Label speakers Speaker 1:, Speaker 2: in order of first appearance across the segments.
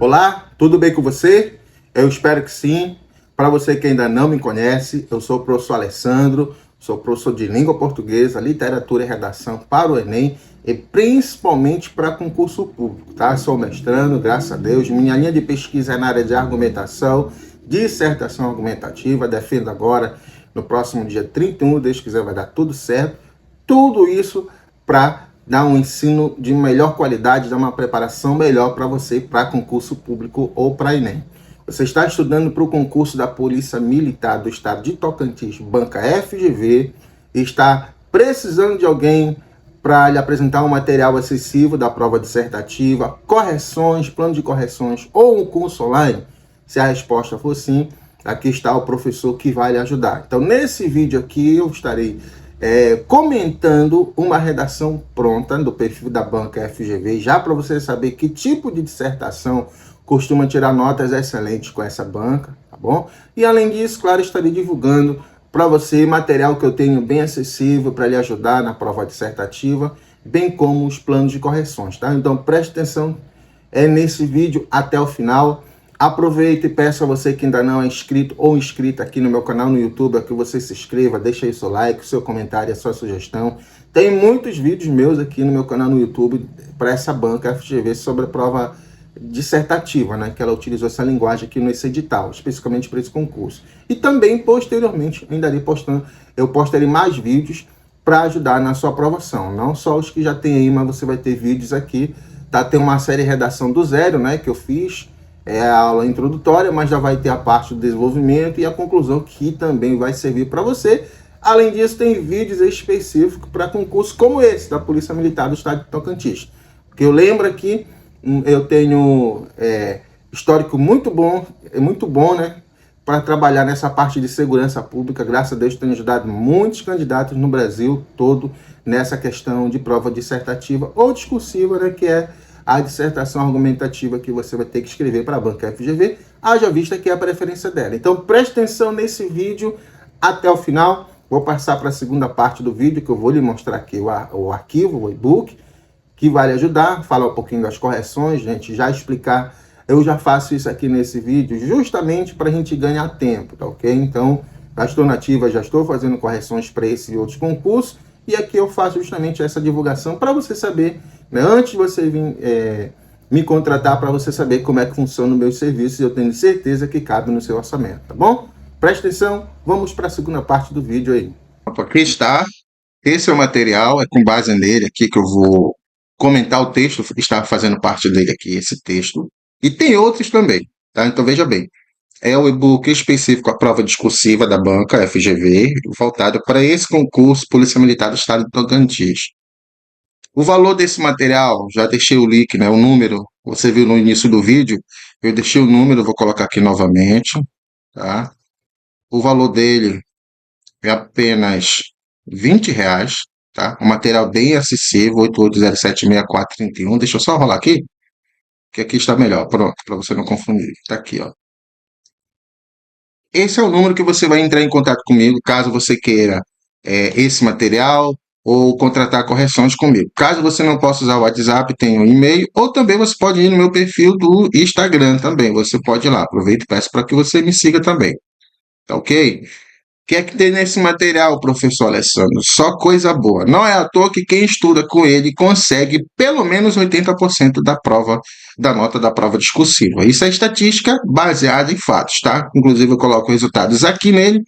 Speaker 1: Olá, tudo bem com você? Eu espero que sim. Para você que ainda não me conhece, eu sou o professor Alessandro, sou professor de língua portuguesa, literatura e redação para o Enem e principalmente para concurso público, tá? Sou mestrando, graças a Deus. Minha linha de pesquisa é na área de argumentação, dissertação argumentativa. Defendo agora, no próximo dia 31, Deus quiser, vai dar tudo certo. Tudo isso para dar um ensino de melhor qualidade, dar uma preparação melhor para você, para concurso público ou para Enem. Você está estudando para o concurso da Polícia Militar do Estado de Tocantins, banca FGV, e está precisando de alguém para lhe apresentar um material acessível da prova dissertativa, correções, plano de correções ou um curso online? Se a resposta for sim, aqui está o professor que vai lhe ajudar. Então, nesse vídeo aqui, eu estarei comentando uma redação pronta do perfil da banca FGV, já para você saber que tipo de dissertação costuma tirar notas excelentes com essa banca, tá bom? E além disso, claro, estarei divulgando para você material que eu tenho bem acessível para lhe ajudar na prova dissertativa, bem como os planos de correções, tá? Então preste atenção nesse vídeo até o final. Aproveita e peço a você que ainda não é inscrito ou inscrita aqui no meu canal no YouTube, que você se inscreva, deixa aí seu like, o seu comentário, a sua sugestão. Tem muitos vídeos meus aqui no meu canal no YouTube para essa banca FGV sobre a prova dissertativa, né? Que ela utilizou essa linguagem aqui nesse edital, especificamente para esse concurso. E também, posteriormente, eu postarei mais vídeos para ajudar na sua aprovação. Não só os que já tem aí, mas você vai ter vídeos aqui, tá? Tem uma série Redação do Zero, né? Que eu fiz. É a aula introdutória, mas já vai ter a parte do desenvolvimento e a conclusão, que também vai servir para você. Além disso, tem vídeos específicos para concursos como esse, da Polícia Militar do Estado de Tocantins. Porque eu lembro aqui, eu tenho histórico muito bom, né? Para trabalhar nessa parte de segurança pública. Graças a Deus, tenho ajudado muitos candidatos no Brasil todo nessa questão de prova dissertativa ou discursiva, né? Que é a dissertação argumentativa que você vai ter que escrever para a banca FGV, haja vista que é a preferência dela. Então preste atenção nesse vídeo até o final. Vou passar para a segunda parte do vídeo, que eu vou lhe mostrar aqui o arquivo, o e-book, que vai lhe ajudar, falar um pouquinho das correções, gente, já explicar. Eu já faço isso aqui nesse vídeo justamente para a gente ganhar tempo, tá ok? Então, já estou nativa, já estou fazendo correções para esse e outros concursos, e aqui eu faço justamente essa divulgação para você saber, né, antes de você vir me contratar, para você saber como é que funciona o meu serviço, e eu tenho certeza que cabe no seu orçamento, tá bom? Preste atenção, vamos para a segunda parte do vídeo aí. Aqui está, esse é o material, é com base nele aqui que eu vou comentar o texto, está fazendo parte dele aqui, esse texto, e tem outros também, tá? Então veja bem. É o e-book específico à prova discursiva da banca FGV, voltado para esse concurso Polícia Militar do Estado de Tocantins. O valor desse material, já deixei o link, né, o número, você viu no início do vídeo, eu deixei o número, vou colocar aqui novamente, tá? O valor dele é apenas R$ 20, tá? Um material bem acessível, 88076431, deixa eu só rolar aqui, que aqui está melhor, pronto, para você não confundir, tá aqui, ó. Esse é o número que você vai entrar em contato comigo, caso você queira esse material ou contratar correções comigo. Caso você não possa usar o WhatsApp, tem um e-mail, ou também você pode ir no meu perfil do Instagram também. Você pode ir lá, aproveita e peço para que você me siga também. Tá ok? O que é que tem nesse material, professor Alessandro? Só coisa boa. Não é à toa que quem estuda com ele consegue pelo menos 80% da prova, da nota da prova discursiva. Isso é estatística baseada em fatos, tá? Inclusive eu coloco resultados aqui nele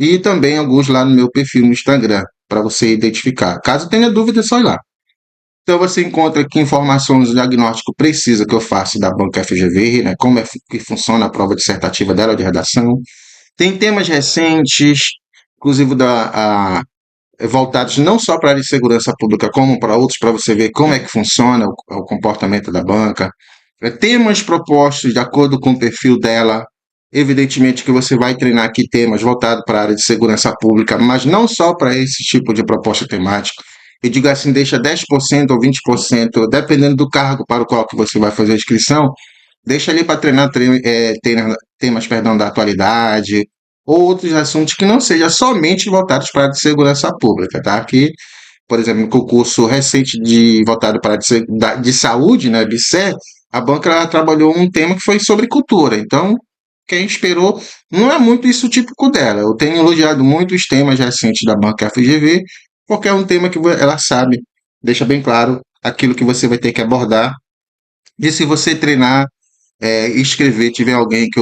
Speaker 1: e também alguns lá no meu perfil no Instagram, para você identificar. Caso tenha dúvida, é só ir lá. Então você encontra aqui informações do diagnóstico preciso que eu faço da banca FGV, né? Como é que funciona a prova dissertativa dela de redação. Tem temas recentes, inclusive voltados não só para a área de segurança pública, como para outros, para você ver como é que funciona o comportamento da banca. Temas propostos de acordo com o perfil dela. Evidentemente que você vai treinar aqui temas voltados para a área de segurança pública, mas não só para esse tipo de proposta temática. Eu digo assim, deixa 10% ou 20%, dependendo do cargo para o qual que você vai fazer a inscrição, deixa ali para treinar temas, da atualidade, ou outros assuntos que não sejam somente voltados para a área de segurança pública, tá? Aqui, por exemplo, no concurso recente voltado para a área de saúde, né, BSE, a banca ela trabalhou um tema que foi sobre cultura. Então, quem esperou não é muito isso típico dela. Eu tenho elogiado muito os temas recentes da banca FGV, porque é um tema que ela sabe, deixa bem claro aquilo que você vai ter que abordar. E se você treinar e escrever, tiver alguém que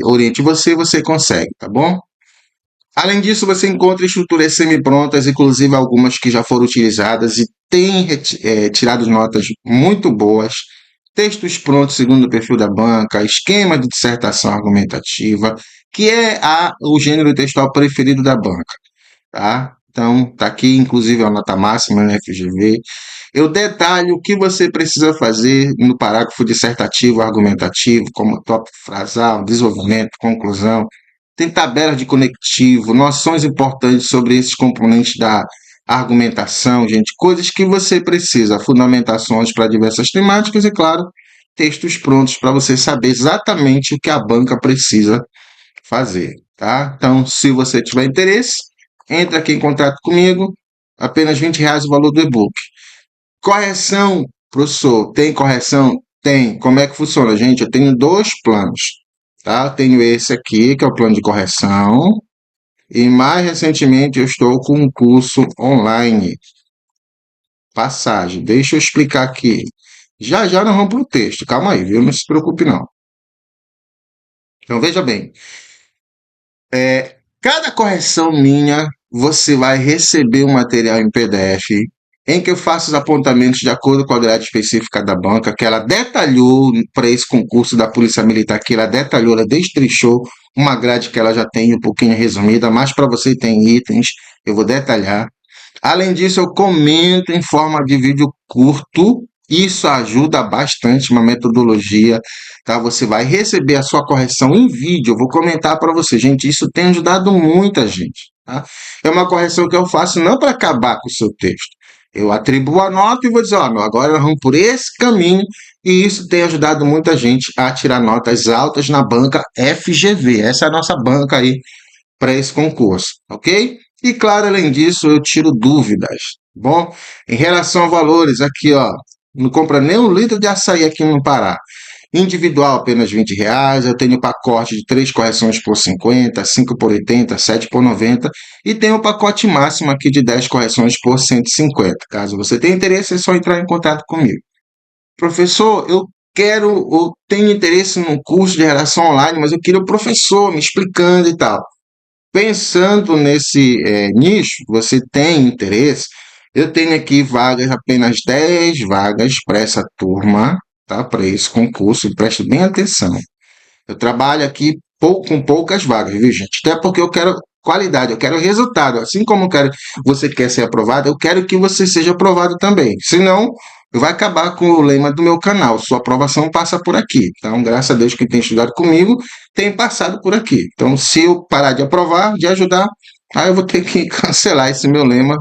Speaker 1: oriente você, você consegue, tá bom? Além disso, você encontra estruturas semi-prontas, inclusive algumas que já foram utilizadas e têm tirado notas muito boas, textos prontos segundo o perfil da banca, esquema de dissertação argumentativa, que é o gênero textual preferido da banca, tá? Então, tá aqui, inclusive, a nota máxima na FGV. Eu detalho o que você precisa fazer no parágrafo dissertativo, argumentativo, como tópico frasal, desenvolvimento, conclusão. Tem tabelas de conectivo, noções importantes sobre esses componentes da argumentação, gente, coisas que você precisa, fundamentações para diversas temáticas e, claro, textos prontos para você saber exatamente o que a banca precisa fazer, tá? Então, se você tiver interesse, entra aqui em contato comigo, apenas R$ 20 o valor do e-book. Correção, professor, tem correção? Tem. Como é que funciona, gente? Eu tenho dois planos, tá? Eu tenho esse aqui, que é o plano de correção, e mais recentemente eu estou com um curso online. Passagem, deixa eu explicar aqui. Já já nós vamos para o texto, calma aí, viu? Não se preocupe não. Então veja bem, cada correção minha, você vai receber um material em PDF em que eu faço os apontamentos de acordo com a grade específica da banca, que ela detalhou para esse concurso da Polícia Militar, que ela detalhou, ela destrinchou uma grade que ela já tem um pouquinho resumida, mas para você tem itens, eu vou detalhar. Além disso, eu comento em forma de vídeo curto. Isso ajuda bastante, uma metodologia, tá? Você vai receber a sua correção em vídeo. Eu vou comentar para você, gente. Isso tem ajudado muita gente, tá? É uma correção que eu faço não para acabar com o seu texto. Eu atribuo a nota e vou dizer, ó, meu, agora nós vamos por esse caminho. E isso tem ajudado muita gente a tirar notas altas na banca FGV. Essa é a nossa banca aí para esse concurso, ok? E claro, além disso, eu tiro dúvidas. Bom, em relação a valores, aqui ó, não compra nem um litro de açaí aqui no Pará. Individual apenas R$ 20, eu tenho pacote de 3 correções por 50, 5 por 80, 7 por 90 e tenho o pacote máximo aqui de 10 correções por 150. Caso você tenha interesse, é só entrar em contato comigo. Professor, eu tenho interesse num curso de redação online, mas eu queria o professor me explicando e tal. Pensando nesse nicho, você tem interesse? Eu tenho aqui vagas, apenas 10 vagas para essa turma, tá? Para esse concurso, preste bem atenção. Eu trabalho aqui com poucas vagas, viu, gente? Até porque eu quero qualidade, eu quero resultado. Assim como você quer ser aprovado, eu quero que você seja aprovado também. Senão, vai acabar com o lema do meu canal. Sua aprovação passa por aqui. Então, graças a Deus que tem estudado comigo, tem passado por aqui. Então, se eu parar de aprovar, de ajudar, aí eu vou ter que cancelar esse meu lema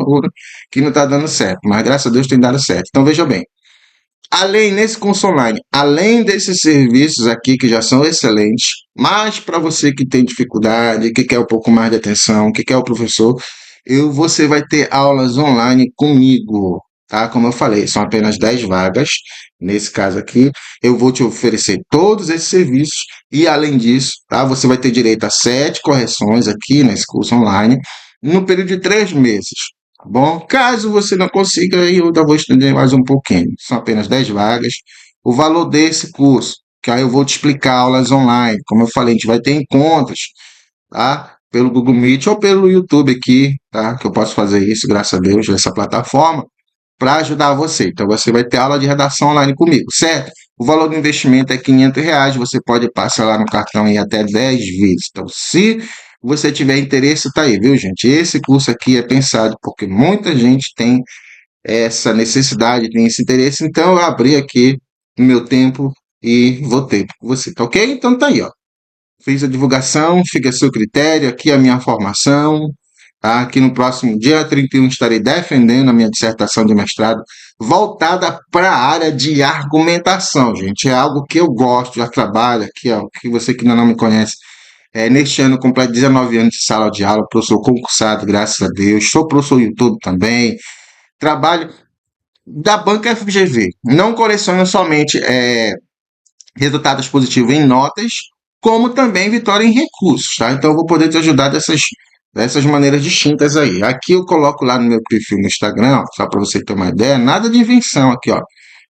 Speaker 1: que não está dando certo. Mas graças a Deus tem dado certo. Então, veja bem. Nesse curso online, além desses serviços aqui que já são excelentes, mas para você que tem dificuldade, que quer um pouco mais de atenção, que quer o professor, você vai ter aulas online comigo, tá? Como eu falei, são apenas 10 vagas. Nesse caso aqui, eu vou te oferecer todos esses serviços e, além disso, tá? Você vai ter direito a 7 correções aqui nesse curso online no período de 3 meses. Tá bom? Caso você não consiga, aí eu ainda vou estender mais um pouquinho. São apenas 10 vagas. O valor desse curso, que aí eu vou te explicar aulas online. Como eu falei, a gente vai ter encontros, tá? Pelo Google Meet ou pelo YouTube aqui, tá? Que eu posso fazer isso, graças a Deus, nessa plataforma, para ajudar você. Então, você vai ter aula de redação online comigo, certo? O valor do investimento é R$ 500. Você pode passar lá no cartão em até 10 vezes. Então, se você tiver interesse, tá aí, viu, gente? Esse curso aqui é pensado porque muita gente tem essa necessidade, tem esse interesse. Então, eu abri aqui o meu tempo e votei por você, tá ok? Então, tá aí, ó. Fiz a divulgação, fica a seu critério. Aqui a minha formação. Tá? Aqui no próximo dia 31 estarei defendendo a minha dissertação de mestrado voltada para a área de argumentação, gente. É algo que eu gosto, já trabalho aqui, ó, que você que ainda não me conhece. Neste ano, completo 19 anos de sala de aula, professor concursado, graças a Deus. Sou professor YouTube também. Trabalho da banca FGV. Não coleciono somente resultados positivos em notas, como também vitória em recursos, tá? Então eu vou poder te ajudar dessas maneiras distintas aí. Aqui eu coloco lá no meu perfil no Instagram, ó, só para você ter uma ideia, nada de invenção aqui, ó.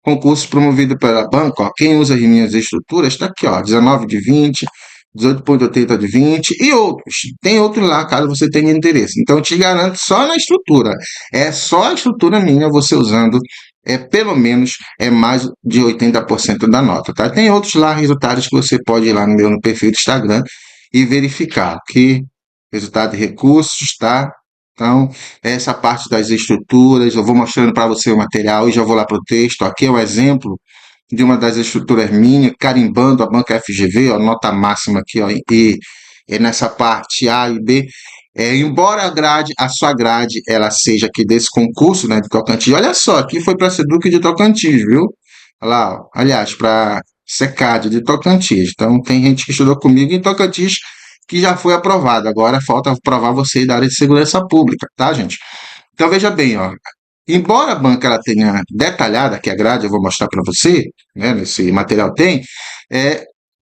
Speaker 1: Concurso promovido pela banca, ó, quem usa as minhas estruturas está aqui, ó, 19 de 20, 18,80 de 20 e outros. Tem outros lá, caso você tenha interesse. Então, eu te garanto só na estrutura. É só a estrutura minha, você usando, pelo menos, mais de 80% da nota, tá? Tem outros lá, resultados que você pode ir lá no perfil do Instagram e verificar que resultado de recursos, tá? Então, essa parte das estruturas, eu vou mostrando para você o material e já vou lá para o texto. Aqui é um exemplo de uma das estruturas minhas, carimbando a banca FGV, ó, nota máxima aqui, ó, e nessa parte A e B. Embora a sua grade, ela seja aqui desse concurso, né, de Tocantins, olha só, aqui foi para a Seduc de Tocantins, viu? Olha lá, ó, aliás, para SECAD de Tocantins. Então, tem gente que estudou comigo em Tocantins que já foi aprovado. Agora falta aprovar você da área de segurança pública, tá, gente? Então, veja bem, ó, embora a banca ela tenha detalhada, que a grade eu vou mostrar para você, né, nesse material tem, é,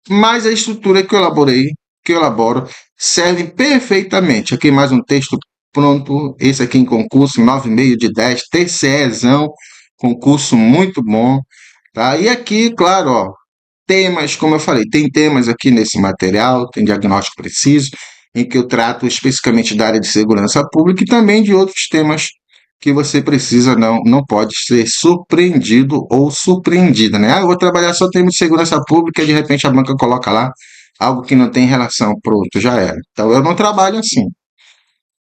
Speaker 1: mas a estrutura que eu elaborei, que eu elaboro, serve perfeitamente. Aqui mais um texto pronto, esse aqui em concurso, 9,5 de 10, TCEzão, concurso muito bom, tá? E aqui, claro, ó, temas, como eu falei, tem temas aqui nesse material, tem diagnóstico preciso, em que eu trato especificamente da área de segurança pública e também de outros temas que você precisa, não pode ser surpreendido ou surpreendida, né? Ah, eu vou trabalhar só tema de segurança pública e de repente a banca coloca lá algo que não tem relação, pronto, já era. Então eu não trabalho assim.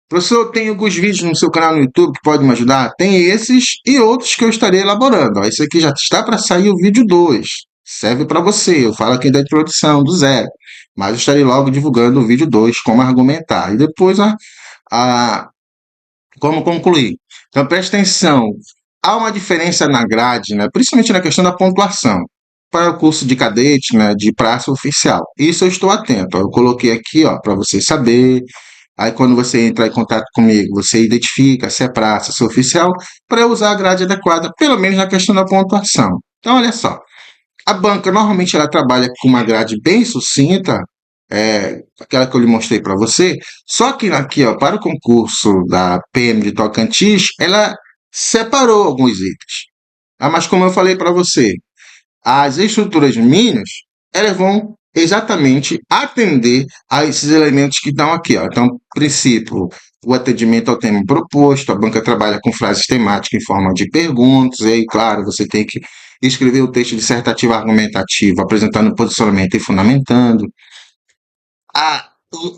Speaker 1: Professor, tem alguns vídeos no seu canal no YouTube que podem me ajudar? Tem esses e outros que eu estarei elaborando. Ó, esse aqui já está para sair o vídeo 2. Serve para você. Eu falo aqui da introdução, do zero. Mas eu estarei logo divulgando o vídeo 2, como argumentar. E depois a como concluir. Então preste atenção. Há uma diferença na grade, né? Principalmente na questão da pontuação. Para o curso de cadete, né, de praça oficial. Isso eu estou atento. Ó, eu coloquei aqui, ó, para você saber. Aí, quando você entrar em contato comigo, você identifica se é praça, se é oficial, para usar a grade adequada, pelo menos na questão da pontuação. Então, olha só. A banca, normalmente, ela trabalha com uma grade bem sucinta, aquela que eu lhe mostrei para você, só que aqui, ó, para o concurso da PM de Tocantins, ela separou alguns itens. Ah, mas como eu falei para você, as estruturas mínimas, elas vão exatamente atender a esses elementos que estão aqui, ó. Então, princípio, o atendimento ao tema proposto, a banca trabalha com frases temáticas em forma de perguntas, e aí, claro, você tem que escrever o texto dissertativo argumentativo, apresentando o posicionamento e fundamentando. A,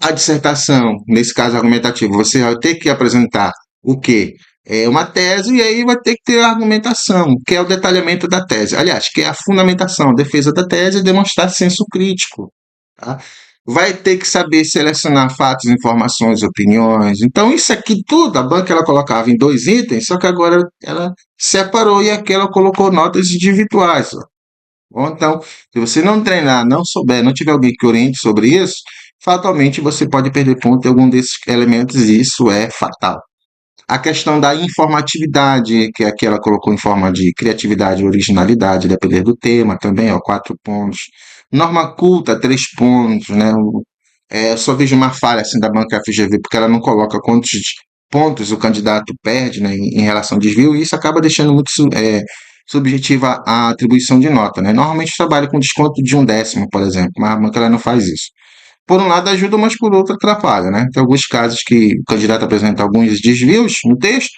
Speaker 1: a dissertação, nesse caso argumentativo, você vai ter que apresentar o quê? É uma tese e aí vai ter que ter a argumentação, que é o detalhamento da tese. Aliás, que é a fundamentação, a defesa da tese e demonstrar senso crítico. Tá? Vai ter que saber selecionar fatos, informações, opiniões. Então, isso aqui tudo, a banca ela colocava em 2 itens, só que agora ela separou e aqui ela colocou notas individuais. Ó. Bom, então, se você não treinar, não souber, não tiver alguém que oriente sobre isso, fatalmente você pode perder ponto em algum desses elementos e isso é fatal. A questão da informatividade, que aqui ela colocou em forma de criatividade e originalidade, depender do tema também, ó, 4 pontos. Norma culta, 3 pontos, né? Eu só vejo uma falha assim da banca FGV, porque ela não coloca quantos pontos o candidato perde, né, em relação ao desvio, e isso acaba deixando muito subjetiva a atribuição de nota, né? Normalmente trabalha com desconto de 1/10, por exemplo, mas a banca ela não faz isso. Por um lado ajuda, mas por outro atrapalha, né? Tem alguns casos que o candidato apresenta alguns desvios no texto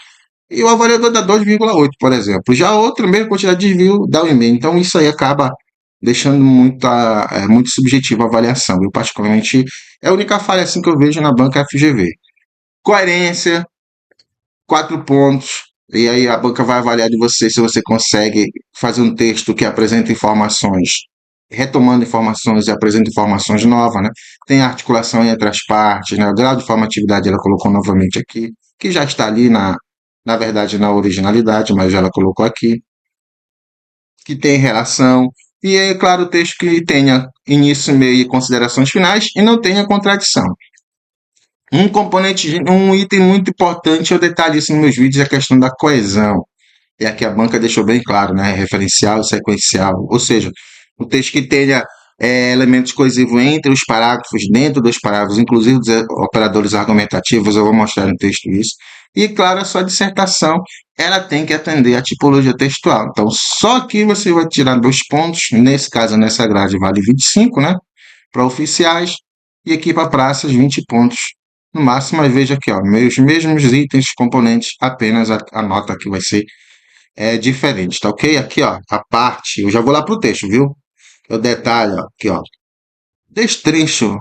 Speaker 1: e o avaliador dá 2,8, por exemplo. Já outro, mesma quantidade de desvio, dá 1,5. Então isso aí acaba deixando muito subjetiva a avaliação. Eu, particularmente, é a única falha assim que eu vejo na banca FGV. Coerência, 4 pontos. E aí a banca vai avaliar de você se você consegue fazer um texto que apresenta informações, retomando informações e apresenta informações novas, né? Tem articulação entre as partes, né? O grau de formatividade ela colocou novamente aqui, que já está ali na verdade na originalidade, mas ela colocou aqui, que tem relação. E é claro o texto que tenha início, meio e considerações finais e não tenha contradição. Um componente, um item muito importante, eu detalho isso nos meus vídeos, é a questão da coesão. E aqui a banca deixou bem claro, né? Referencial e sequencial. Ou seja, Um texto que tenha elementos coesivos entre os parágrafos, dentro dos parágrafos, inclusive dos operadores argumentativos, eu vou mostrar no texto isso. E, claro, a sua dissertação, ela tem que atender à tipologia textual. Então, só aqui você vai tirar 2 pontos, nesse caso, nessa grade vale 25, né? Para oficiais, e aqui para praças, 20 pontos no máximo. Mas veja aqui, ó, meus mesmos itens, componentes, apenas a nota aqui vai ser diferente, tá ok? Aqui, ó, a parte, eu já vou lá pro texto, viu? Eu detalho, ó, aqui, ó, destrincho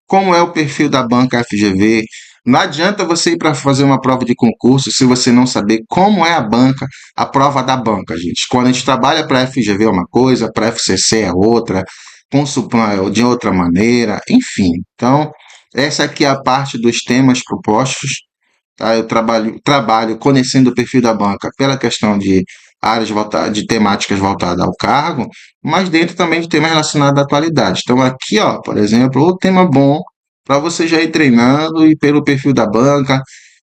Speaker 1: como é o perfil da banca FGV. Não adianta você ir para fazer uma prova de concurso se você não saber como é a banca, a prova da banca, gente. Quando a gente trabalha para a FGV é uma coisa, para a FCC é outra, com Suplan é de outra maneira, enfim. Então, essa aqui é a parte dos temas propostos. Tá? Eu trabalho conhecendo o perfil da banca pela questão de áreas voltadas, de temáticas voltadas ao cargo, mas dentro também de temas relacionados à atualidade. Então, aqui, ó, por exemplo, o tema bom para você já ir treinando e pelo perfil da banca,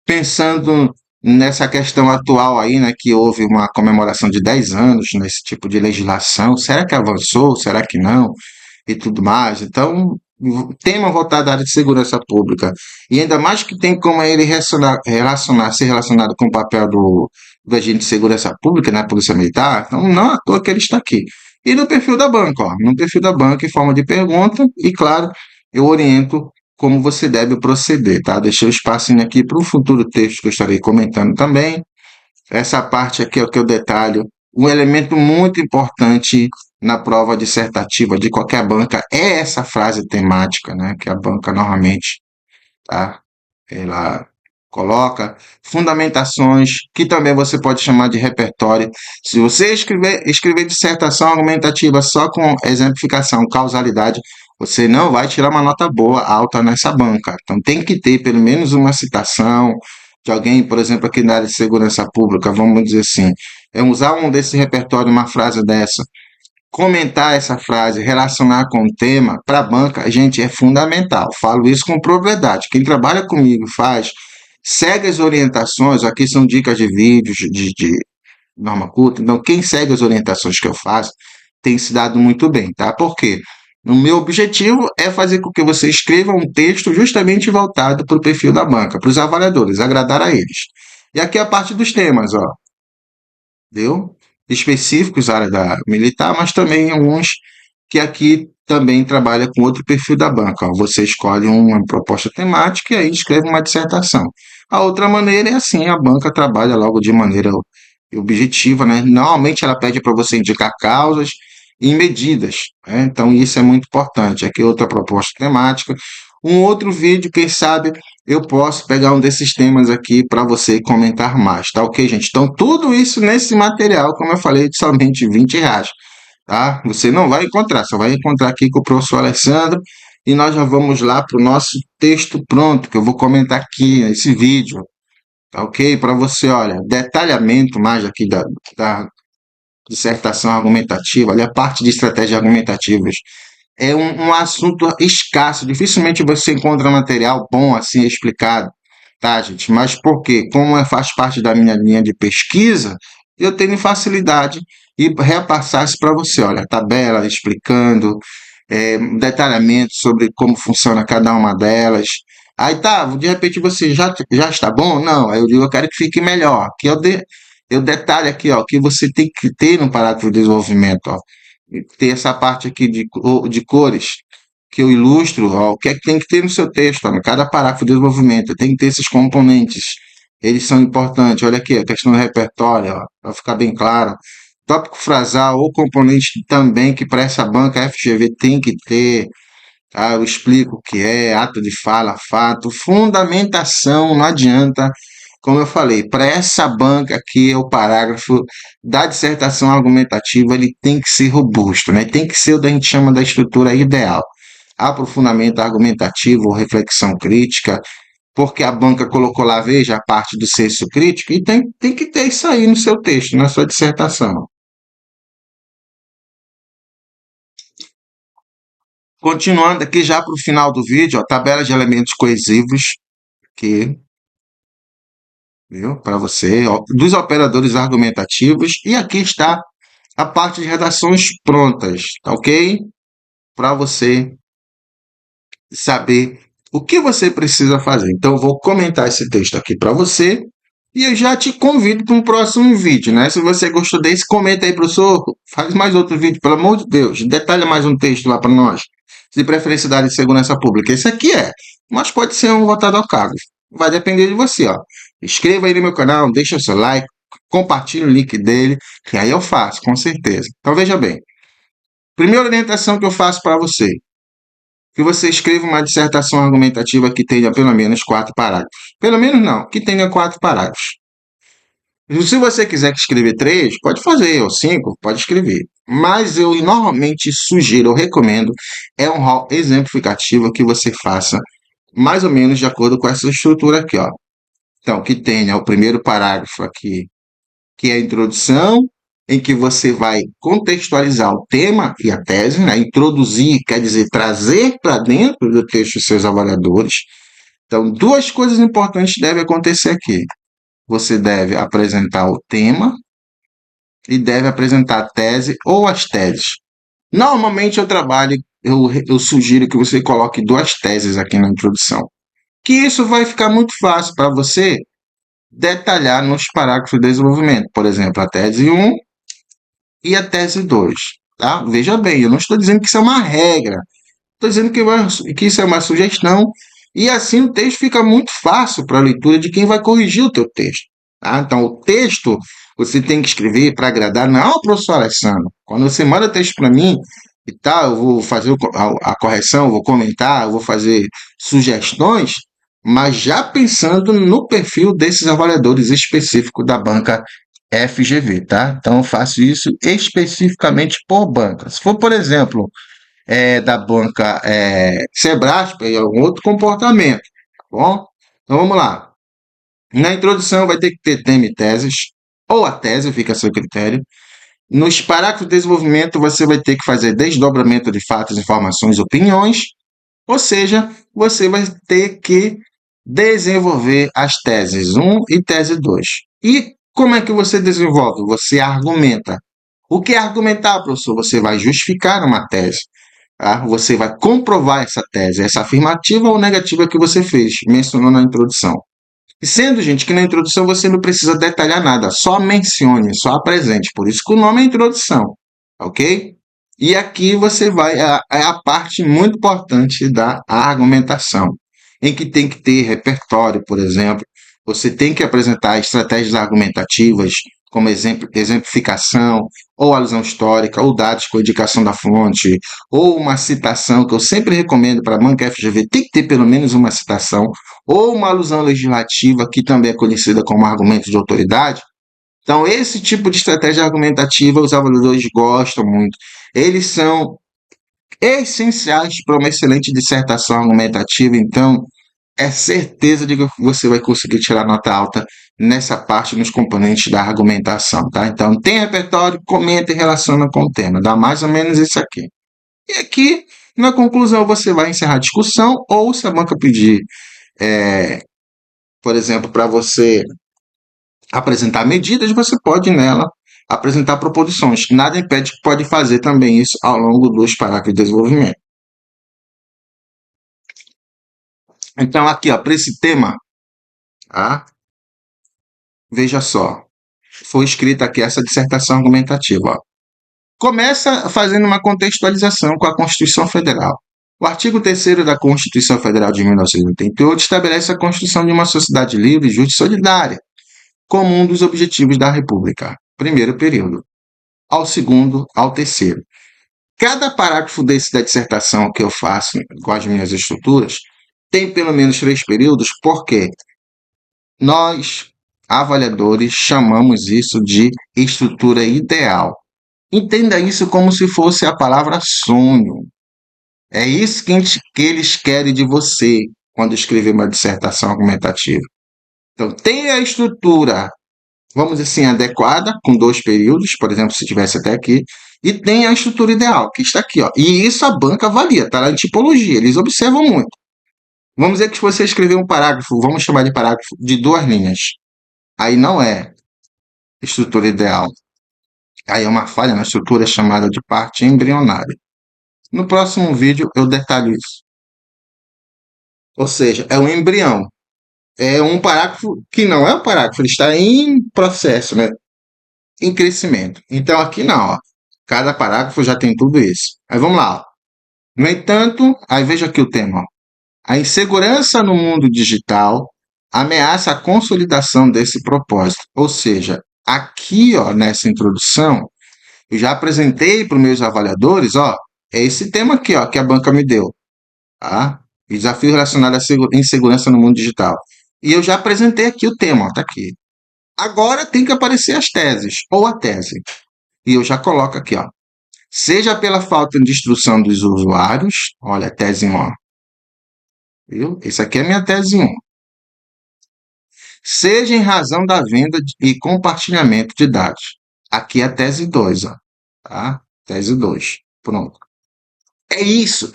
Speaker 1: pensando nessa questão atual aí, né, que houve uma comemoração de 10 anos nesse tipo de legislação. Será que avançou? Será que não? E tudo mais. Então, tema voltado à área de segurança pública, e ainda mais que tem como ele ser relacionado com o papel do agente de segurança pública, na Polícia Militar, então não à toa que ele está aqui. E no perfil da banca, ó, no perfil da banca, em forma de pergunta, e claro, eu oriento como você deve proceder, tá? Deixei o espacinho aqui para um futuro texto que eu estarei comentando também. Essa parte aqui é o que eu detalho. Um elemento muito importante na prova dissertativa de qualquer banca é essa frase temática, né? Que a banca normalmente, tá? Ela coloca fundamentações, que também você pode chamar de repertório. Se você escrever dissertação argumentativa só com exemplificação, causalidade, você não vai tirar uma nota boa, alta nessa banca. Então tem que ter pelo menos uma citação de alguém, por exemplo, aqui na área de segurança pública, vamos dizer assim, usar um desse repertório, uma frase dessa, comentar essa frase, relacionar com o tema, para a banca, gente, é fundamental. Falo isso com propriedade. Quem trabalha comigo faz, segue as orientações, aqui são dicas de vídeos, de norma culta, então quem segue as orientações que eu faço tem se dado muito bem, tá? Por quê? O meu objetivo é fazer com que você escreva um texto justamente voltado para o perfil da banca, para os avaliadores, agradar a eles. E aqui a parte dos temas, ó, viu? Específicos, área da militar, mas também alguns que aqui também trabalha com outro perfil da banca. Ó. Você escolhe uma proposta temática e aí escreve uma dissertação. A outra maneira é assim, a banca trabalha logo de maneira objetiva, né? Normalmente ela pede para você indicar causas e medidas, né? Então isso é muito importante. Aqui outra proposta temática. Um outro vídeo, quem sabe, eu posso pegar um desses temas aqui para você comentar mais, tá ok, gente? Então, tudo isso nesse material, como eu falei, de somente R$ 20, tá? Você não vai encontrar, só vai encontrar aqui com o professor Alessandro, e nós já vamos lá para o nosso texto pronto, que eu vou comentar aqui nesse vídeo, tá ok? Para você, olha, detalhamento mais aqui da dissertação argumentativa, ali a parte de estratégias argumentativas, é um assunto escasso, dificilmente você encontra material bom assim explicado, tá, gente? Mas por quê? Como faz parte da minha linha de pesquisa, eu tenho facilidade e repassar isso para você, olha, tabela explicando, detalhamento sobre como funciona cada uma delas. Aí tá, de repente você já está bom? Não, aí eu digo, eu quero que fique melhor. Que eu detalho aqui, ó, que você tem que ter no parágrafo de desenvolvimento, ó, ter essa parte aqui de cores que eu ilustro, ó, o que é que tem que ter no seu texto, ó, em cada parágrafo de desenvolvimento, tem que ter esses componentes, eles são importantes. Olha aqui, a questão do repertório, para ficar bem claro. Tópico frasal ou componente também que para essa banca FGV tem que ter, tá? Eu explico o que é, ato de fala, fato, fundamentação, não adianta. Como eu falei, para essa banca aqui, o parágrafo da dissertação argumentativa, ele tem que ser robusto, né? Tem que ser o que a gente chama da estrutura ideal. Aprofundamento argumentativo ou reflexão crítica, porque a banca colocou lá, veja, a parte do senso crítico, e tem que ter isso aí no seu texto, na sua dissertação. Continuando aqui já para o final do vídeo, ó, tabela de elementos coesivos, que, viu, para você, ó, dos operadores argumentativos, e aqui está a parte de redações prontas, tá ok? Para você saber o que você precisa fazer. Então, eu vou comentar esse texto aqui para você e eu já te convido para um próximo vídeo, né? Se você gostou desse, comenta aí, professor. Faz mais outro vídeo, pelo amor de Deus. Detalha mais um texto lá para nós. De preferência da área de segurança pública. Esse aqui mas pode ser um voltado ao cargo. Vai depender de você, ó. Inscreva aí no meu canal, deixa o seu like, compartilhe o link dele, que aí eu faço, com certeza. Então, veja bem. Primeira orientação que eu faço para você, que você escreva uma dissertação argumentativa que tenha pelo menos 4 parágrafos. Pelo menos não, que tenha 4 parágrafos. Se você quiser escrever 3, pode fazer, ou 5, pode escrever. Mas eu normalmente sugiro, ou recomendo, um rol exemplificativo que você faça mais ou menos de acordo com essa estrutura aqui, ó. Então, que tenha o primeiro parágrafo aqui, que é a introdução, em que você vai contextualizar o tema e a tese, né? Introduzir quer dizer trazer para dentro do texto os seus avaliadores. Então, duas coisas importantes devem acontecer aqui. Você deve apresentar o tema e deve apresentar a tese ou as teses. Normalmente eu sugiro que você coloque 2 teses aqui na introdução, que isso vai ficar muito fácil para você detalhar nos parágrafos de desenvolvimento. Por exemplo, a tese 1 e a tese 2. Tá? Veja bem, eu não estou dizendo que isso é uma regra, estou dizendo que isso é uma sugestão, e assim o texto fica muito fácil para a leitura de quem vai corrigir o teu texto. Tá? Então, o texto você tem que escrever para agradar, não ao professor Alessandro. Quando você manda texto para mim e tal, eu vou fazer a correção, eu vou comentar, eu vou fazer sugestões, mas já pensando no perfil desses avaliadores específicos da banca FGV, tá? Então, eu faço isso especificamente por banca. Se for, por exemplo, da banca Sebrasp, é um outro comportamento, tá bom? Então, vamos lá. Na introdução vai ter que ter tema e teses, ou a tese, fica a seu critério. Nos parágrafos de desenvolvimento, você vai ter que fazer desdobramento de fatos, informações, opiniões, ou seja, você vai ter que desenvolver as teses 1 e tese 2. E como é que você desenvolve? Você argumenta. O que é argumentar, professor? Você vai justificar uma tese. Tá? Você vai comprovar essa tese, essa afirmativa ou negativa que você fez, mencionou na introdução. E sendo, gente, que na introdução você não precisa detalhar nada, só mencione, só apresente. Por isso que o nome é introdução, ok? E aqui você vai, é a parte muito importante da argumentação, em que tem que ter repertório, por exemplo. Você tem que apresentar estratégias argumentativas, como exemplificação, ou alusão histórica, ou dados com indicação da fonte, ou uma citação, que eu sempre recomendo para a banca FGV, tem que ter pelo menos uma citação, ou uma alusão legislativa, que também é conhecida como argumento de autoridade. Então, esse tipo de estratégia argumentativa os avaliadores gostam muito. Eles são essenciais para uma excelente dissertação argumentativa. Então, é certeza de que você vai conseguir tirar nota alta nessa parte, nos componentes da argumentação, tá? Então, tem repertório, comenta e relaciona com o tema. Dá mais ou menos isso aqui. E aqui, na conclusão, você vai encerrar a discussão, ou se a banca pedir, por exemplo, para você apresentar medidas, você pode nela apresentar proposições. Nada impede que pode fazer também isso ao longo dos parágrafos de desenvolvimento. Então, aqui, ó, para esse tema, tá? Veja só, foi escrita aqui essa dissertação argumentativa. Ó. Começa fazendo uma contextualização com a Constituição Federal. O artigo 3º da Constituição Federal de 1988 estabelece a construção de uma sociedade livre, justa e solidária, como um dos objetivos da República. Primeiro período. Ao segundo, ao terceiro. Cada parágrafo desse da dissertação que eu faço com as minhas estruturas tem pelo menos 3 períodos, porque nós, avaliadores, chamamos isso de estrutura ideal. Entenda isso como se fosse a palavra sonho. É isso que eles querem de você quando escrever uma dissertação argumentativa. Então, tem a estrutura, vamos dizer assim, adequada, com 2 períodos, por exemplo, se tivesse até aqui, e tem a estrutura ideal, que está aqui. Ó. E isso a banca avalia, está lá em tipologia, eles observam muito. Vamos dizer que você escrever um parágrafo, vamos chamar de parágrafo de 2 linhas. Aí não é estrutura ideal. Aí é uma falha na estrutura chamada de parte embrionária. No próximo vídeo eu detalho isso. Ou seja, é um embrião. É um parágrafo que não é um parágrafo, ele está em processo, né? Em crescimento. Então aqui não, ó. Cada parágrafo já tem tudo isso. Aí vamos lá. Ó. No entanto, aí veja aqui o tema. Ó. A insegurança no mundo digital ameaça a consolidação desse propósito. Ou seja, aqui, ó, nessa introdução, eu já apresentei para os meus avaliadores, ó, é esse tema aqui, ó, que a banca me deu, tá? Desafio relacionado à insegurança no mundo digital. E eu já apresentei aqui o tema, ó, tá aqui. Agora tem que aparecer as teses, ou a tese. E eu já coloco aqui, ó. Seja pela falta de instrução dos usuários, olha, tese 1, ó, viu? Esse aqui é a minha tese 1. Seja em razão da venda e compartilhamento de dados. Aqui é a tese 2, ó, tá? Tese 2. Pronto. É isso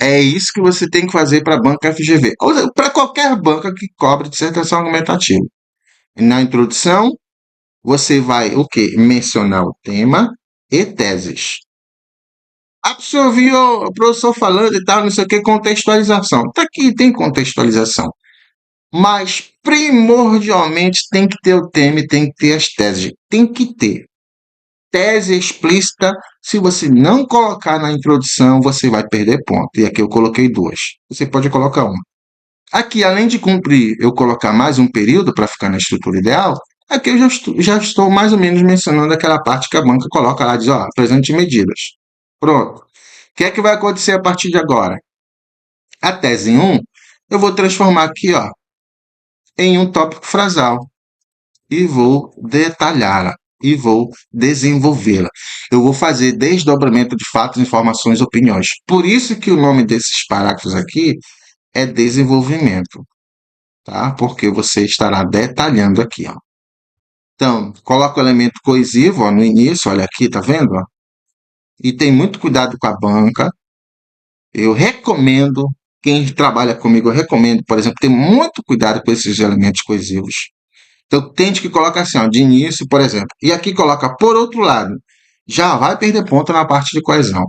Speaker 1: que você tem que fazer para a banca FGV, ou para qualquer banca que cobre dissertação argumentativa. Na introdução, você vai o quê? Mencionar o tema e teses. Absorvi o professor falando e tal, não sei o que, contextualização. Tá aqui, tem contextualização. Mas, primordialmente, tem que ter o tema e tem que ter as teses. Tem que ter. Tese explícita, se você não colocar na introdução, você vai perder ponto. E aqui eu coloquei duas. Você pode colocar uma. Aqui, além de cumprir, eu colocar mais um período para ficar na estrutura ideal, aqui eu já estou mais ou menos mencionando aquela parte que a banca coloca lá, diz, ó, apresente medidas. Pronto. O que é que vai acontecer a partir de agora? A tese 1, eu vou transformar aqui, ó, em um tópico frasal e vou detalhá-la e vou desenvolvê-la. Eu vou fazer desdobramento de fatos, informações, opiniões. Por isso que o nome desses parágrafos aqui é desenvolvimento, tá? Porque você estará detalhando aqui, ó. Então, coloca o elemento coesivo, ó, no início, olha aqui, tá vendo? Ó? E tem muito cuidado com a banca. Eu recomendo, quem trabalha comigo, eu recomendo, por exemplo, ter muito cuidado com esses elementos coesivos. Então, tente que coloque assim, ó, de início, por exemplo. E aqui coloca por outro lado. Já vai perder ponto na parte de coesão.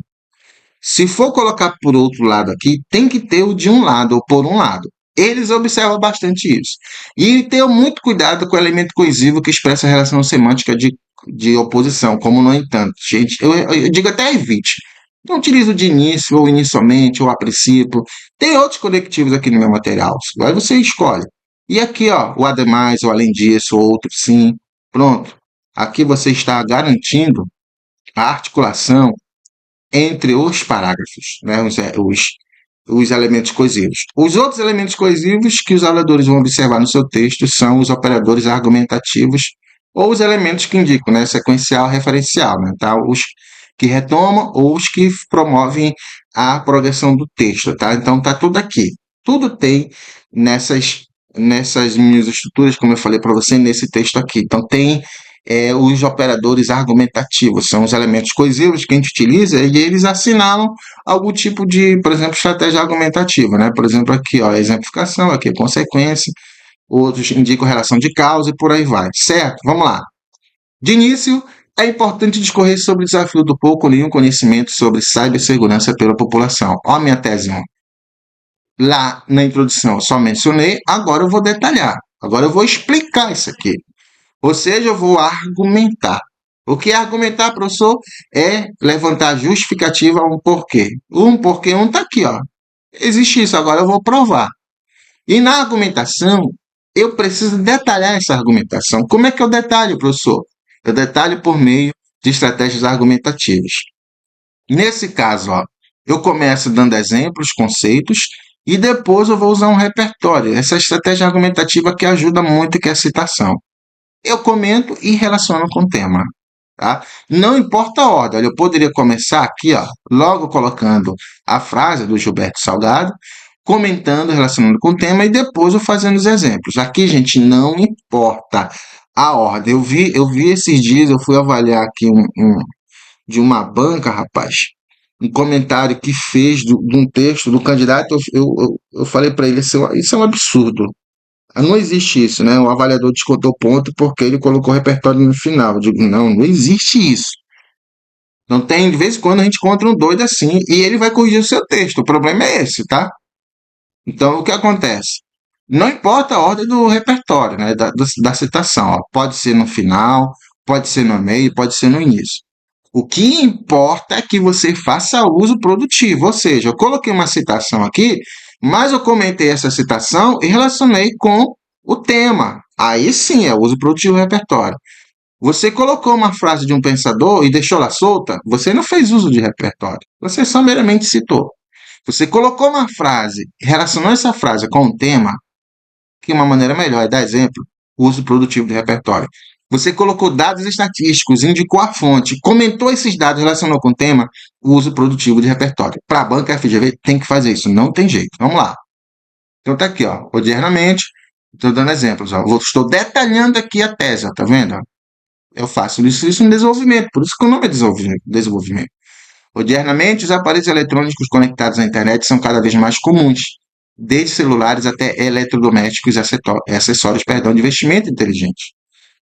Speaker 1: Se for colocar por outro lado aqui, tem que ter o de um lado ou por um lado. Eles observam bastante isso. E tenham muito cuidado com o elemento coesivo que expressa a relação semântica de oposição, como no entanto. Gente, eu digo até evite. Não utilize o de início, ou inicialmente, ou a princípio. Tem outros conectivos aqui no meu material. Aí você escolhe. E aqui, ó, o ademais, ou além disso, ou outro sim. Pronto. Aqui você está garantindo a articulação entre os parágrafos, né, os elementos coesivos. Os outros elementos coesivos que os avaliadores vão observar no seu texto são os operadores argumentativos ou os elementos que indicam, né, sequencial, referencial, né, tá? Os que retomam ou os que promovem a progressão do texto, tá? Então tá tudo aqui. Tudo tem nessas minhas estruturas, como eu falei para você, nesse texto aqui. Então tem os operadores argumentativos, são os elementos coesivos que a gente utiliza e eles assinalam algum tipo de, por exemplo, estratégia argumentativa, né? Por exemplo, aqui, ó, exemplificação, aqui, consequência, outros indicam relação de causa e por aí vai, certo? Vamos lá. De início, é importante discorrer sobre o desafio do pouco ou nenhum conhecimento sobre cibersegurança pela população. Ó a minha tese 1. Lá na introdução eu só mencionei, agora eu vou detalhar, agora eu vou explicar isso aqui. Ou seja, eu vou argumentar. O que é argumentar, professor? É levantar justificativa a um porquê. Um porquê, um está aqui, ó. Existe isso, agora eu vou provar. E na argumentação, eu preciso detalhar essa argumentação. Como é que eu detalho, professor? Eu detalho por meio de estratégias argumentativas. Nesse caso, ó, eu começo dando exemplos, conceitos, e depois eu vou usar um repertório. Essa estratégia argumentativa que ajuda muito, que é a citação. Eu comento e relaciono com o tema. Tá? Não importa a ordem, eu poderia começar aqui, ó, logo colocando a frase do Gilberto Salgado, comentando, relacionando com o tema, e depois eu fazendo os exemplos. Aqui, gente, não importa a ordem. Eu vi esses dias, eu fui avaliar aqui de uma banca, rapaz, um comentário que fez de um texto do candidato, eu falei para ele, isso é um absurdo. Não existe isso, né? O avaliador descontou ponto porque ele colocou o repertório no final. Eu digo, não existe isso. Então de vez em quando a gente encontra um doido assim e ele vai corrigir o seu texto. O problema é esse, tá? Então o que acontece? Não importa a ordem do repertório, né? Da citação. Ó. Pode ser no final, pode ser no meio, pode ser no início. O que importa é que você faça uso produtivo, ou seja, eu coloquei uma citação aqui, mas eu comentei essa citação e relacionei com o tema. Aí sim é uso produtivo do repertório. Você colocou uma frase de um pensador e deixou ela solta, você não fez uso de repertório, você só meramente citou. Você colocou uma frase, relacionou essa frase com o tema, que uma maneira melhor é dar exemplo, uso produtivo de repertório. Você colocou dados estatísticos, indicou a fonte, comentou esses dados, relacionou com o tema, uso produtivo de repertório. Para a banca FGV tem que fazer isso, não tem jeito. Vamos lá. Então tá aqui, ó, odiernamente, estou dando exemplos, ó, estou detalhando aqui a tese, ó, tá vendo? Ó? Eu faço isso no desenvolvimento, por isso que o nome é desenvolvimento. Odiernamente, os aparelhos eletrônicos conectados à internet são cada vez mais comuns, desde celulares até eletrodomésticos e acessórios de investimento inteligente.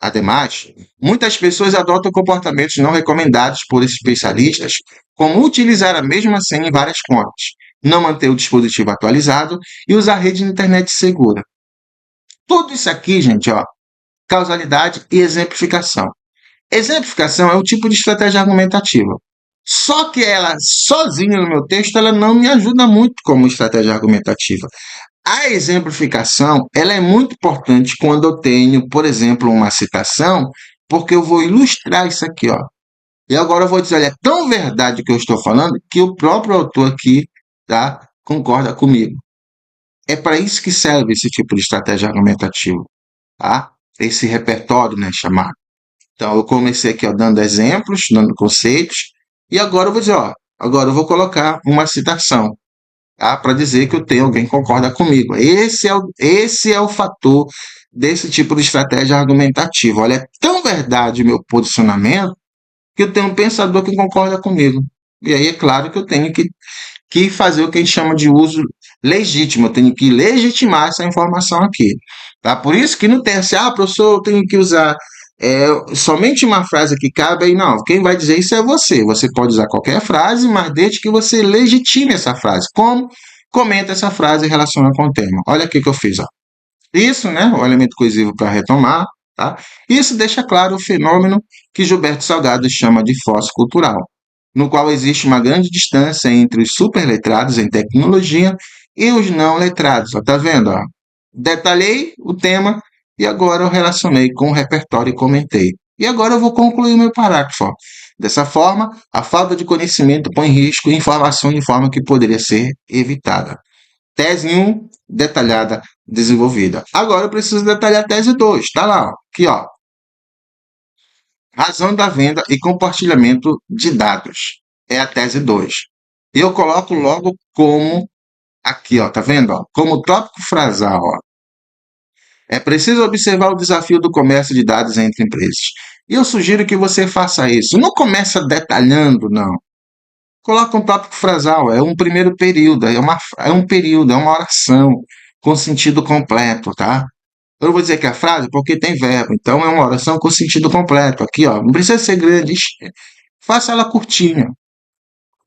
Speaker 1: Ademais, muitas pessoas adotam comportamentos não recomendados por especialistas, como utilizar a mesma senha em várias contas, não manter o dispositivo atualizado e usar a rede de internet segura. Tudo isso aqui, gente, ó, causalidade e exemplificação. Exemplificação é um tipo de estratégia argumentativa. Só que ela, sozinha no meu texto, ela não me ajuda muito como estratégia argumentativa. A exemplificação, ela é muito importante quando eu tenho, por exemplo, uma citação, porque eu vou ilustrar isso aqui, ó. E agora eu vou dizer, olha, é tão verdade o que eu estou falando que o próprio autor aqui, tá, concorda comigo. É para isso que serve esse tipo de estratégia argumentativa, tá? Esse repertório, né, chamado. Então, eu comecei aqui ó, dando exemplos, dando conceitos, e agora eu vou dizer, ó, agora eu vou colocar uma citação, tá? Para dizer que eu tenho alguém que concorda comigo. Esse é o fator desse tipo de estratégia argumentativa. Olha, é tão verdade o meu posicionamento que eu tenho um pensador que concorda comigo. E aí é claro que eu tenho que fazer o que a gente chama de uso legítimo, eu tenho que legitimar essa informação aqui. Tá? Por isso que no TSA, professor, eu tenho que usar somente uma frase que cabe aí, não. Quem vai dizer isso é você. Você pode usar qualquer frase, mas desde que você legitime essa frase. Como? Comenta essa frase e relaciona com o tema. Olha aqui que eu fiz. Ó. Isso, né? O elemento coesivo para retomar. Tá? Isso deixa claro o fenômeno que Gilberto Salgado chama de fosso cultural, no qual existe uma grande distância entre os superletrados em tecnologia e os não letrados. Está vendo? Ó? Detalhei o tema e agora eu relacionei com o repertório e comentei. E agora eu vou concluir o meu parágrafo. Ó. Dessa forma, a falta de conhecimento põe em risco informação de forma que poderia ser evitada. Tese 1, detalhada, desenvolvida. Agora eu preciso detalhar a tese 2. Está lá, ó. Aqui, ó. Razão da venda e compartilhamento de dados. É a tese 2. Eu coloco logo como, aqui, ó, tá vendo? Ó, como tópico frasal, ó. É preciso observar o desafio do comércio de dados entre empresas. E eu sugiro que você faça isso. Não começa detalhando, não. Coloca um tópico frasal, é um primeiro período, é um período, é uma oração com sentido completo, tá? Eu não vou dizer que é a frase porque tem verbo, então é uma oração com sentido completo. Aqui, ó, não precisa ser grande, faça ela curtinha.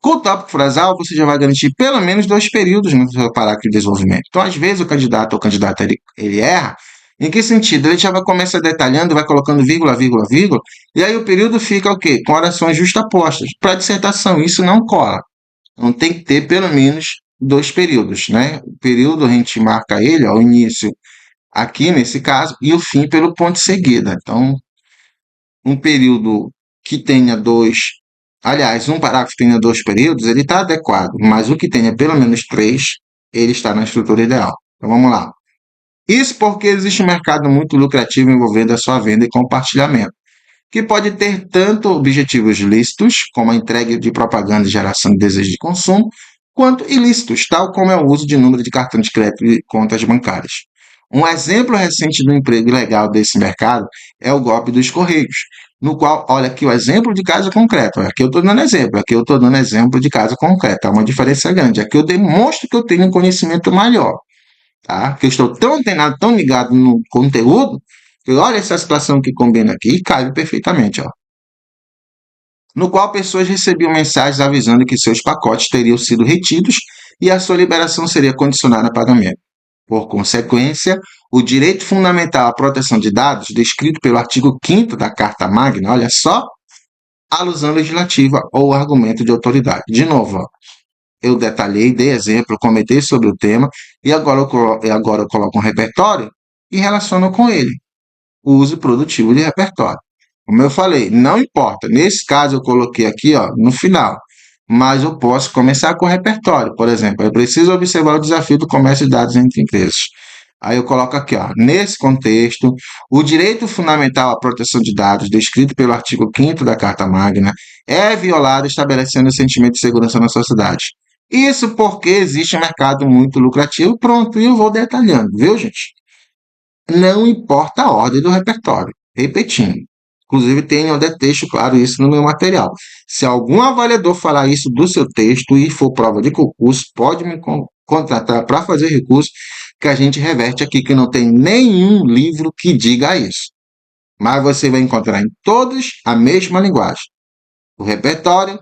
Speaker 1: Com o tópico frasal, você já vai garantir pelo menos 2 períodos no seu parágrafo de desenvolvimento. Então, às vezes, o candidato ou candidata ele erra. Em que sentido? Ele já vai começar detalhando, vai colocando vírgula, vírgula, vírgula, e aí o período fica o quê? Com orações justapostas. Para a dissertação, isso não cola. Então, tem que ter pelo menos 2 períodos, né? O período a gente marca ele, ó, o início aqui nesse caso, e o fim pelo ponto de seguida. Então, um período que tenha um parágrafo que tenha 2 períodos, ele está adequado, mas o que tenha pelo menos 3, ele está na estrutura ideal. Então, vamos lá. Isso porque existe um mercado muito lucrativo envolvendo a sua venda e compartilhamento, que pode ter tanto objetivos lícitos, como a entrega de propaganda e geração de desejo de consumo, quanto ilícitos, tal como é o uso de número de cartão de crédito e contas bancárias. Um exemplo recente do emprego ilegal desse mercado é o golpe dos Correios, no qual, olha aqui o exemplo de caso concreto, aqui eu estou dando exemplo, aqui eu estou dando exemplo de caso concreto, há uma diferença grande, aqui eu demonstro que eu tenho um conhecimento maior, tá? Que eu estou tão antenado, tão ligado no conteúdo, que olha essa situação que combina aqui e cai perfeitamente, ó. no qual pessoas recebiam mensagens avisando que seus pacotes teriam sido retidos e a sua liberação seria condicionada a pagamento. Por consequência, o direito fundamental à proteção de dados, descrito pelo artigo 5º da Carta Magna, olha só, alusão legislativa ou argumento de autoridade. De novo, ó, eu detalhei, dei exemplo, comentei sobre o tema, e agora eu coloco um repertório e relaciono com ele o uso produtivo de repertório. Como eu falei, não importa. Nesse caso, eu coloquei aqui, ó, no final. Mas eu posso começar com o repertório. Por exemplo, eu preciso observar o desafio do comércio de dados entre empresas. Aí eu coloco aqui, ó, nesse contexto, o direito fundamental à proteção de dados, descrito pelo artigo 5º da Carta Magna, é violado, estabelecendo o sentimento de segurança na sociedade. Isso porque existe um mercado muito lucrativo. Pronto, e eu vou detalhando, viu, gente? Não importa a ordem do repertório. Repetindo. Inclusive, tem onde texto claro isso no meu material. Se algum avaliador falar isso do seu texto e for prova de concurso, pode me contratar para fazer recurso, que a gente reverte aqui, que não tem nenhum livro que diga isso. Mas você vai encontrar em todos a mesma linguagem. O repertório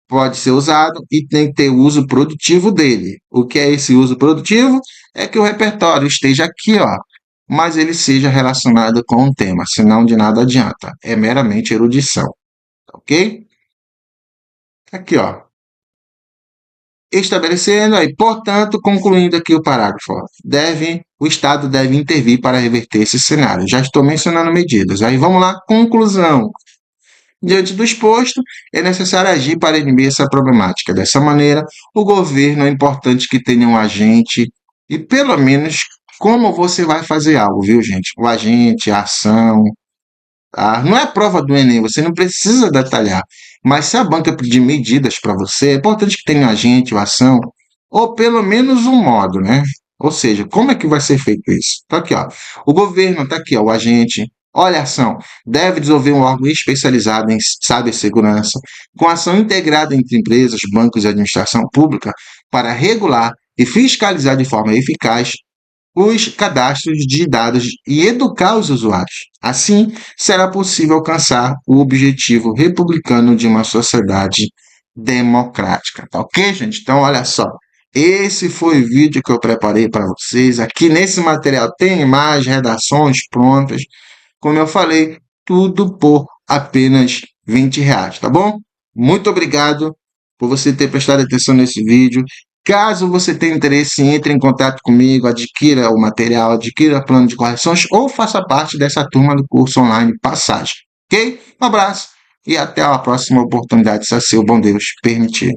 Speaker 1: pode ser usado e tem que ter o uso produtivo dele. O que é esse uso produtivo? É que o repertório esteja aqui, ó, mas ele seja relacionado com o tema, senão de nada adianta. É meramente erudição, ok? Aqui, ó. Estabelecendo aí, portanto, concluindo aqui o parágrafo, ó, o Estado deve intervir para reverter esse cenário. Já estou mencionando medidas. Aí vamos lá, conclusão. Diante do exposto, é necessário agir para inibir essa problemática. Dessa maneira, o governo é importante que tenha um agente e, pelo menos, como você vai fazer algo, viu, gente? O agente, a ação, tá? Não é prova do Enem, você não precisa detalhar. Mas se a banca pedir medidas para você, é importante que tenha um agente, uma ação, ou pelo menos um modo, né? Ou seja, como é que vai ser feito isso? Tá aqui, ó. O governo, tá aqui, ó, o agente. Olha a ação. Deve desenvolver um órgão especializado em cibersegurança, com ação integrada entre empresas, bancos e administração pública, para regular e fiscalizar de forma eficaz os cadastros de dados e educar os usuários. Assim, será possível alcançar o objetivo republicano de uma sociedade democrática. Tá ok, gente? Então, olha só. Esse foi o vídeo que eu preparei para vocês. Aqui nesse material tem imagens, redações prontas. Como eu falei, tudo por apenas R$ 20, tá bom? Muito obrigado por você ter prestado atenção nesse vídeo. Caso você tenha interesse, entre em contato comigo, adquira o material, adquira plano de correções ou faça parte dessa turma do curso online Passagem. Ok? Um abraço e até a próxima oportunidade, se assim o bom Deus permitir.